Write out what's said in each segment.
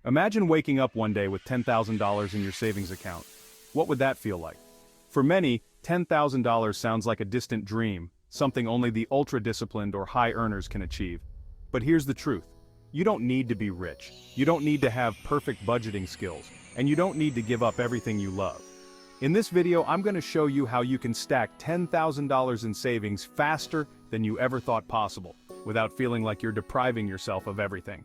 Imagine waking up one day with $10,000 in your savings account. What would that feel like? For many, $10,000 sounds like a distant dream, something only the ultra-disciplined or high earners can achieve. But here's the truth. You don't need to be rich. You don't need to have perfect budgeting skills, and you don't need to give up everything you love. In this video, I'm going to show you how you can stack $10,000 in savings faster than you ever thought possible, without feeling like you're depriving yourself of everything.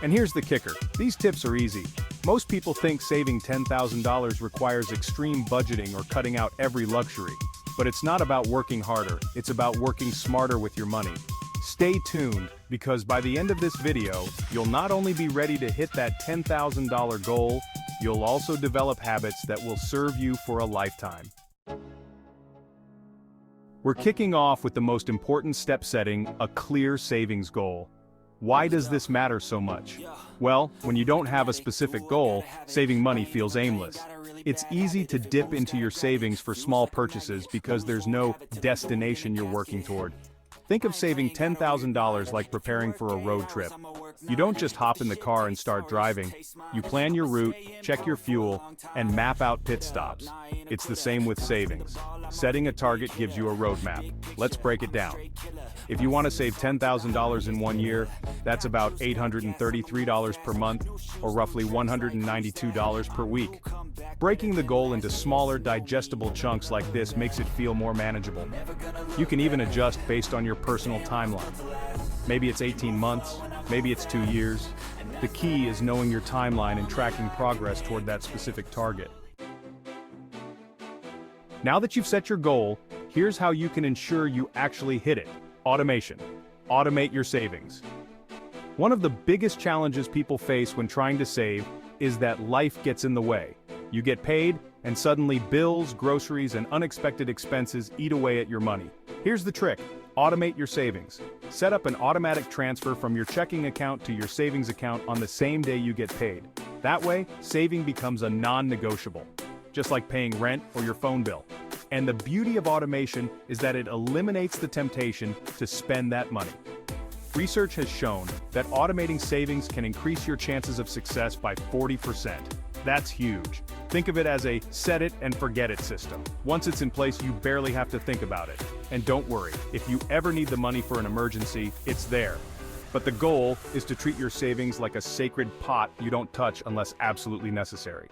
And here's the kicker. These tips are easy. Most people think saving $10,000 requires extreme budgeting or cutting out every luxury. But it's not about working harder, it's about working smarter with your money. Stay tuned, because by the end of this video, you'll not only be ready to hit that $10,000 goal, you'll also develop habits that will serve you for a lifetime. We're kicking off with the most important step: setting a clear savings goal. Why does this matter so much? Well, when you don't have a specific goal, saving money feels aimless. It's easy to dip into your savings for small purchases because there's no destination you're working toward. Think of saving $10,000 like preparing for a road trip. You don't just hop in the car and start driving. You plan your route, check your fuel, and map out pit stops. It's the same with savings. Setting a target gives you a roadmap. Let's break it down. If you want to save $10,000 in 1 year, that's about $833 per month, or roughly $192 per week. Breaking the goal into smaller, digestible chunks like this makes it feel more manageable. You can even adjust based on your personal timeline. Maybe it's 18 months, maybe it's 2 years. The key is knowing your timeline and tracking progress toward that specific target. Now that you've set your goal, here's how you can ensure you actually hit it. Automation. Automate your savings. One of the biggest challenges people face when trying to save is that life gets in the way. You get paid, and suddenly bills, groceries, and unexpected expenses eat away at your money. Here's the trick. Automate your savings. Set up an automatic transfer from your checking account to your savings account on the same day you get paid. That way, saving becomes a non-negotiable, just like paying rent or your phone bill. And the beauty of automation is that it eliminates the temptation to spend that money. Research has shown that automating savings can increase your chances of success by 40%. That's huge. Think of it as a set it and forget it system. Once it's in place, you barely have to think about it. And don't worry, if you ever need the money for an emergency, it's there. But the goal is to treat your savings like a sacred pot you don't touch unless absolutely necessary.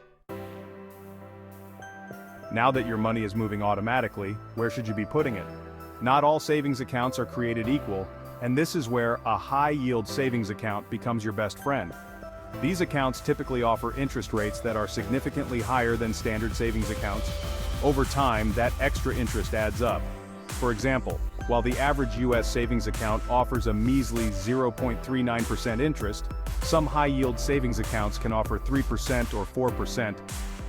Now that your money is moving automatically, where should you be putting it? Not all savings accounts are created equal, and this is where a high-yield savings account becomes your best friend. These accounts typically offer interest rates that are significantly higher than standard savings accounts. Over time, that extra interest adds up. For example, while the average U.S. savings account offers a measly 0.39% interest, some high-yield savings accounts can offer 3% or 4%,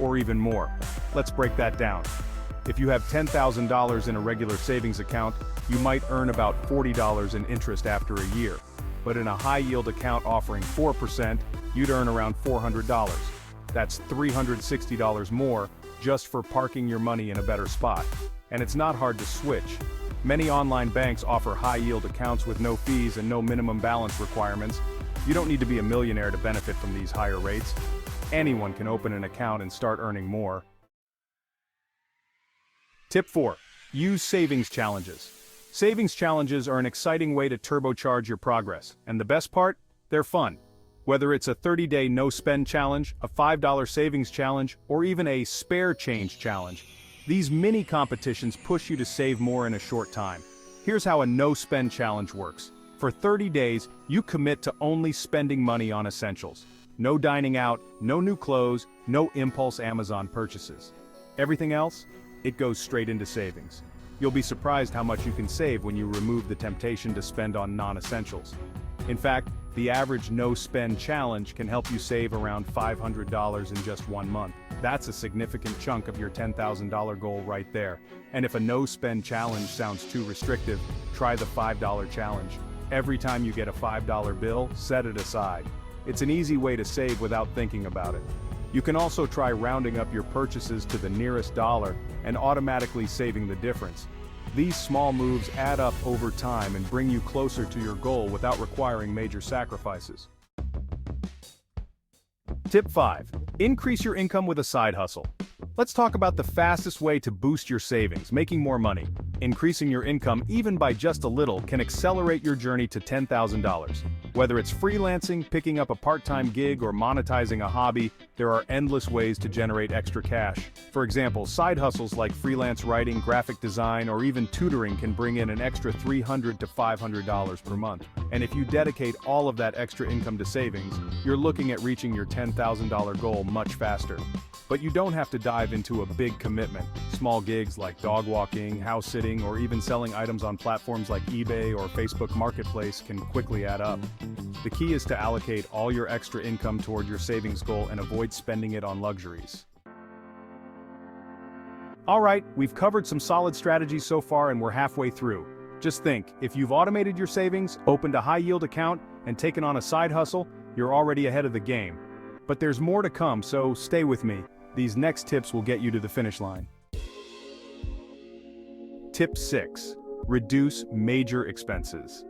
or even more. Let's break that down. If you have $10,000 in a regular savings account, you might earn about $40 in interest after a year. But in a high-yield account offering 4%, you'd earn around $400. That's $360 more just for parking your money in a better spot. And it's not hard to switch. Many online banks offer high-yield accounts with no fees and no minimum balance requirements. You don't need to be a millionaire to benefit from these higher rates. Anyone can open an account and start earning more. Tip 4. Use savings challenges. Savings challenges are an exciting way to turbocharge your progress, and the best part? They're fun. Whether it's a 30-day no-spend challenge, a $5 savings challenge, or even a spare change challenge, these mini competitions push you to save more in a short time. Here's how a no-spend challenge works. For 30 days, you commit to only spending money on essentials. No dining out, no new clothes, no impulse Amazon purchases. Everything else? It goes straight into savings. You'll be surprised how much you can save when you remove the temptation to spend on non-essentials. In fact, the average no-spend challenge can help you save around $500 in just 1 month. That's a significant chunk of your $10,000 goal right there. And if a no-spend challenge sounds too restrictive, try the $5 challenge. Every time you get a $5 bill, set it aside. It's an easy way to save without thinking about it. You can also try rounding up your purchases to the nearest dollar and automatically saving the difference. These small moves add up over time and bring you closer to your goal without requiring major sacrifices. Tip 5. Increase your income with a side hustle. Let's talk about the fastest way to boost your savings, making more money. Increasing your income even by just a little can accelerate your journey to $10,000. Whether it's freelancing, picking up a part-time gig, or monetizing a hobby, there are endless ways to generate extra cash. For example, side hustles like freelance writing, graphic design, or even tutoring can bring in an extra $300 to $500 per month. And if you dedicate all of that extra income to savings, you're looking at reaching your $10,000 goal much faster. But you don't have to dive into a big commitment. Small gigs like dog walking, house sitting, or even selling items on platforms like eBay or Facebook Marketplace can quickly add up. The key is to allocate all your extra income toward your savings goal and avoid spending it on luxuries. Alright, we've covered some solid strategies so far and we're halfway through. Just think, if you've automated your savings, opened a high-yield account, and taken on a side hustle, you're already ahead of the game. But there's more to come, so stay with me. These next tips will get you to the finish line. Tip 6. Reduce major expenses.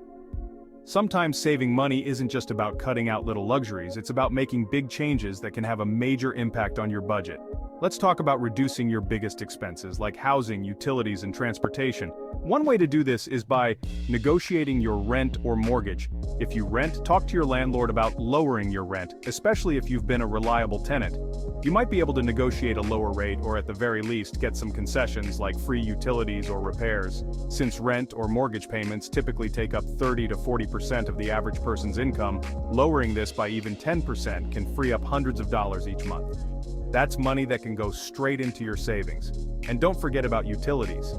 Sometimes saving money isn't just about cutting out little luxuries, it's about making big changes that can have a major impact on your budget. Let's talk about reducing your biggest expenses, like housing, utilities, and transportation. One way to do this is by negotiating your rent or mortgage. If you rent, talk to your landlord about lowering your rent, especially if you've been a reliable tenant. You might be able to negotiate a lower rate or at the very least get some concessions like free utilities or repairs. Since rent or mortgage payments typically take up 30 to 40% of the average person's income, lowering this by even 10% can free up hundreds of dollars each month. That's money that can go straight into your savings. And don't forget about utilities.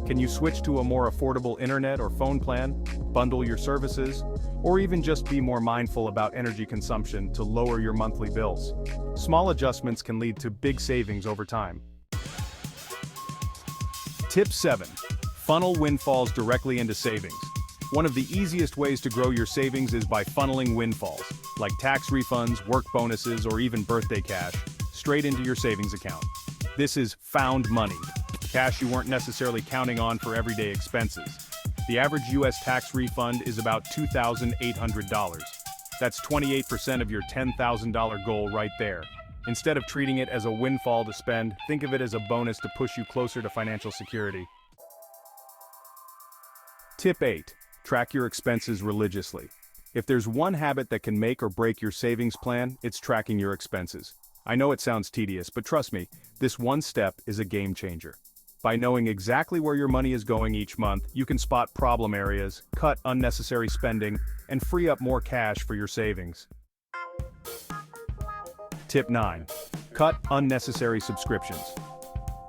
Can you switch to a more affordable internet or phone plan, bundle your services, or even just be more mindful about energy consumption to lower your monthly bills? Small adjustments can lead to big savings over time. Tip 7. Funnel windfalls directly into savings. One of the easiest ways to grow your savings is by funneling windfalls, like tax refunds, work bonuses, or even birthday cash, straight into your savings account. This is found money, cash you weren't necessarily counting on for everyday expenses. The average US tax refund is about $2,800. That's 28% of your $10,000 goal right there. Instead of treating it as a windfall to spend, think of it as a bonus to push you closer to financial security. Tip 8. Track your expenses religiously. If there's one habit that can make or break your savings plan, it's tracking your expenses. I know it sounds tedious, but trust me, this one step is a game changer. By knowing exactly where your money is going each month, you can spot problem areas, cut unnecessary spending, and free up more cash for your savings. Tip 9. Cut unnecessary subscriptions.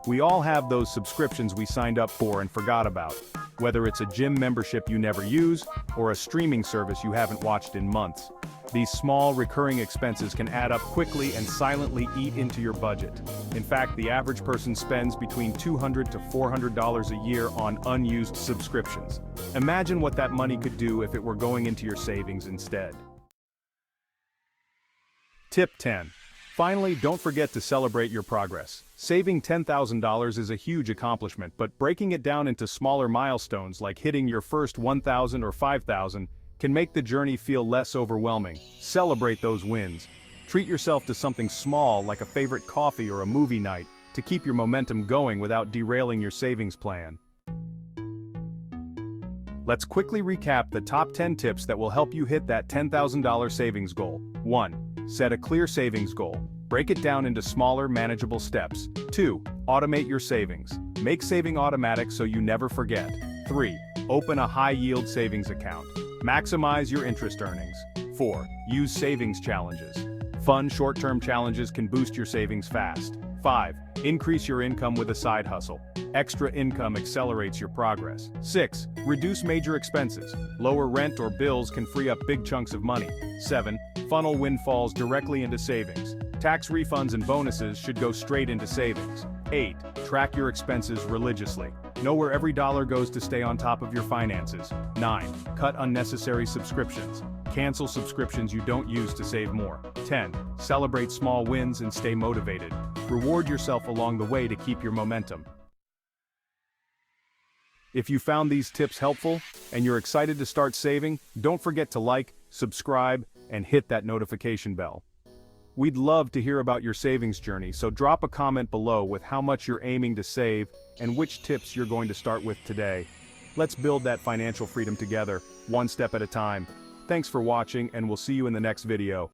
We all have those subscriptions we signed up for and forgot about, whether it's a gym membership you never use or a streaming service you haven't watched in months. These small, recurring expenses can add up quickly and silently eat into your budget. In fact, the average person spends between $200 to $400 a year on unused subscriptions. Imagine what that money could do if it were going into your savings instead. Tip 10. Finally, don't forget to celebrate your progress. Saving $10,000 is a huge accomplishment, but breaking it down into smaller milestones like hitting your first $1,000 or $5,000 can make the journey feel less overwhelming. Celebrate those wins. Treat yourself to something small like a favorite coffee or a movie night to keep your momentum going without derailing your savings plan. Let's quickly recap the top 10 tips that will help you hit that $10,000 savings goal. 1. Set a clear savings goal. Break it down into smaller, manageable steps. 2. Automate your savings. Make saving automatic so you never forget. 3. Open a high-yield savings account. Maximize your interest earnings. 4. Use savings challenges. Fun short-term challenges can boost your savings fast. 5. Increase your income with a side hustle. Extra income accelerates your progress. 6. Reduce major expenses. Lower rent or bills can free up big chunks of money. 7. Funnel windfalls directly into savings. Tax refunds and bonuses should go straight into savings. 8. Track your expenses religiously. Know where every dollar goes to stay on top of your finances. 9. Cut unnecessary subscriptions. Cancel subscriptions you don't use to save more. 10. Celebrate small wins and stay motivated. Reward yourself along the way to keep your momentum. If you found these tips helpful and you're excited to start saving, don't forget to like, subscribe, and hit that notification bell. We'd love to hear about your savings journey, so drop a comment below with how much you're aiming to save and which tips you're going to start with today. Let's build that financial freedom together, one step at a time. Thanks for watching, and we'll see you in the next video.